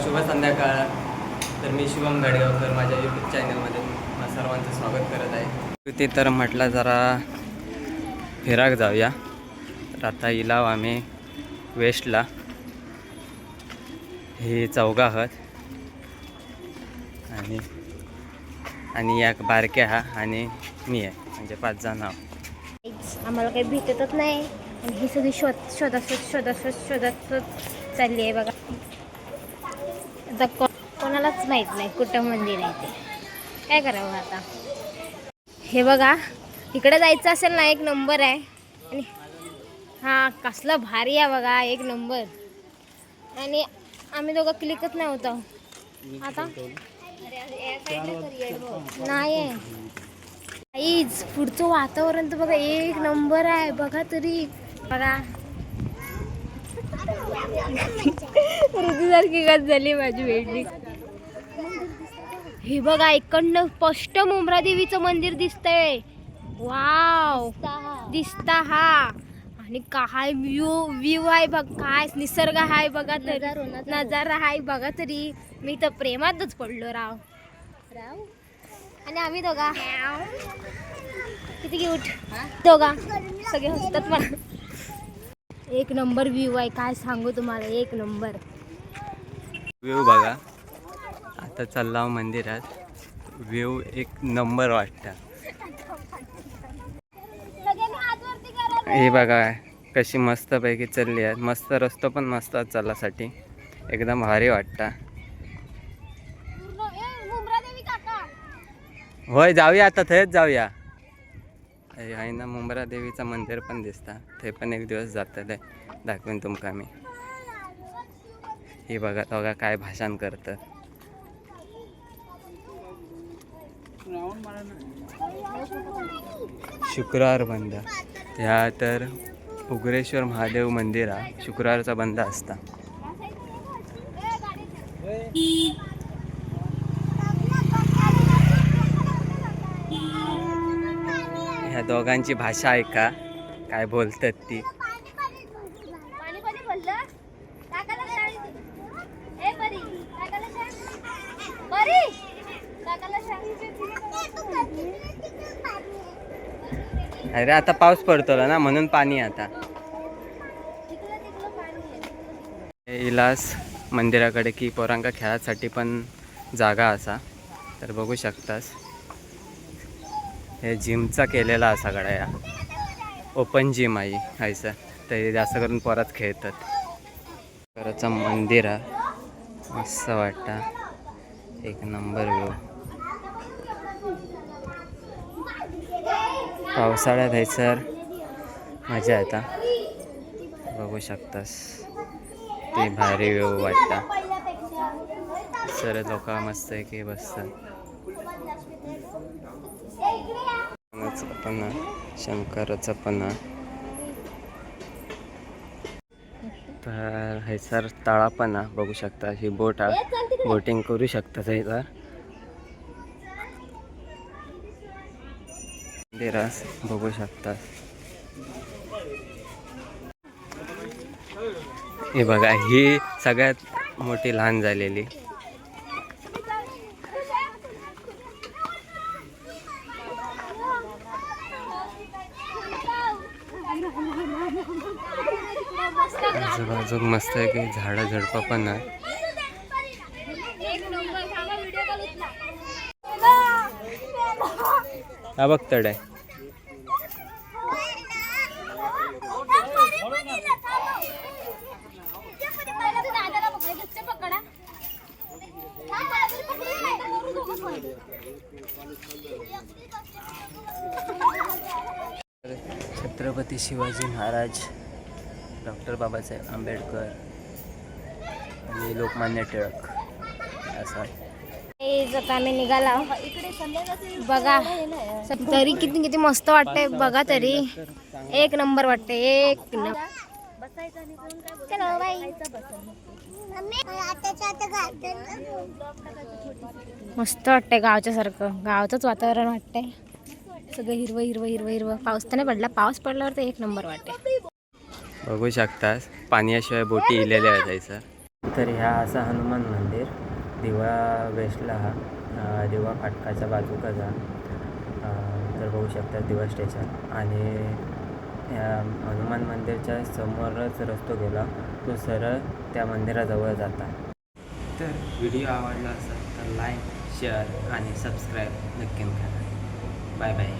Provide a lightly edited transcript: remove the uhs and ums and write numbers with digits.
शुभ संध्याकाळ. तर मी शुभम गाडगावकर माझ्या यूट्यूब चॅनलमध्ये सर्वांचं स्वागत करत आहे. तिथे तर म्हटलं जरा फिराक जाऊया. तर आता इलाव आम्ही वेस्टला हे चौघा आहात आणि एक बारक्या हा आणि मी आहे, म्हणजे 5 जण आहोत. आम्हाला काही भेटतच नाही आणि ही सगळी शोधत चालली आहे बघा. आता कोणालाच माहित नाही कुठं मंदिर आहे ते. काय करावं आता. हे बघा, इकडे जायचं असेल ना, एक नंबर आहे. आणि हा कसला भारी आहे बघा, एक नंबर. आणि आम्ही दोघं क्लिकच नाही होतो आता. नाही काहीच. पुढचं वातावरण तर बघा एक नंबर आहे बघा. तरी बघा ऋतूसारखी गत झाली माझी वेगळी. हे बघा, इकडनं स्पष्ट मुंब्रा देवीचं मंदिर दिसतंय. वाव दिसता हा. आणि काय व्ह्यू आहे बघ, काय निसर्ग आहे बघा. तर नजारा आहे बघा. तरी मी तर प्रेमातच पडलो राव. आणि आम्ही दोघा किती क्यूट दोघा, सगळे हसतात मला. एक नंबर व्ह्यू आहे, काय सांगू तुम्हाला. एक नंबर व्ह्यू बघा. आता चालला मंदिरात. व्ह्यू एक नंबर वाटतं. हे बघा कशी मस्त पैकी चालली आहे. मस्त रस्तो पण मस्त चालण्यासाठी एकदम भारी वाटतं. होय, जाऊया आता. थंच जाऊया. आहे ना, मुंब्रा देवीचं मंदिर पण दिसतं. ते पण एक दिवस जातं, दाखवेन तुमका मी. हे बघा बघा काय भाषण करतं. शुक्रवार बंद. ह्या तर उग्रेश्वर महादेव मंदिर आहे. शुक्रवारचा बंद असता. ह्या दोघांची भाषा ऐका, काय बोलतात ती. अरे आता पाऊस पडतो ना, म्हणून पाणी. आता इलास मंदिराकडे की पोरांका खेळासाठी पण जागा असा. तर बघू शकतास, हे जिमचा केलेला असा गडा. या ओपन जिम आहे हायसं. तर जास्त करून पोरात खेळतात. घराचं मंदिर आहे, मस्त वाटतं. एक नंबर व्ह्यू. पावसाळ्यात ह्यासर मजा येता. बघू शकतास, ते भारी व्ह्यू वाटता. सर लोक मस्त आहे की बसतात. पण शंकराचं पण. तर हैसर तळा पण बघू शकता. ही बोट आहे, बोटिंग करू शकता हैसर. मंदिरास बघू शकता. हे बघा, ही सगळ्यात मोठी लहान झालेली. आजूबाजू मस्त आहे की झाडं झुडपं पण आहे. हा बघ तड आहे. छत्रपती शिवाजी महाराज, डॉक्टर बाबासाहेब आंबेडकर आणि लोकमान्य टिळक असं. आता आम्ही निघाला बघा. तरी किती किती मस्त वाटतंय बघा. तरी एक नंबर वाटते. एक नंबर. मस्त वाटतंय गावच्या सारखं. गावचंच वातावरण वाटतंय. सगळं हिरवं हिरवं हिरवं हिरवं. पाऊस तर नाही पडला. पाऊस पडल्यावर तर एक नंबर वाटते. बघू शकतास, पाण्याशिवाय बोटी इलेल्या आहेत. तर ह्या असा हनुमान मंदिर. दिवा वेस्टला दिवा फाटकाच्या बाजूका जा तर बघू शकता दिवा स्टेशन आणि हनुमान मंदिरच्या समोरच रस्तो गेला तो सरळ त्या मंदिराजवळ जाता. तर व्हिडिओ आवडला असेल तर लाईक शेअर आणि सबस्क्राईब नक्की करा. Bye bye.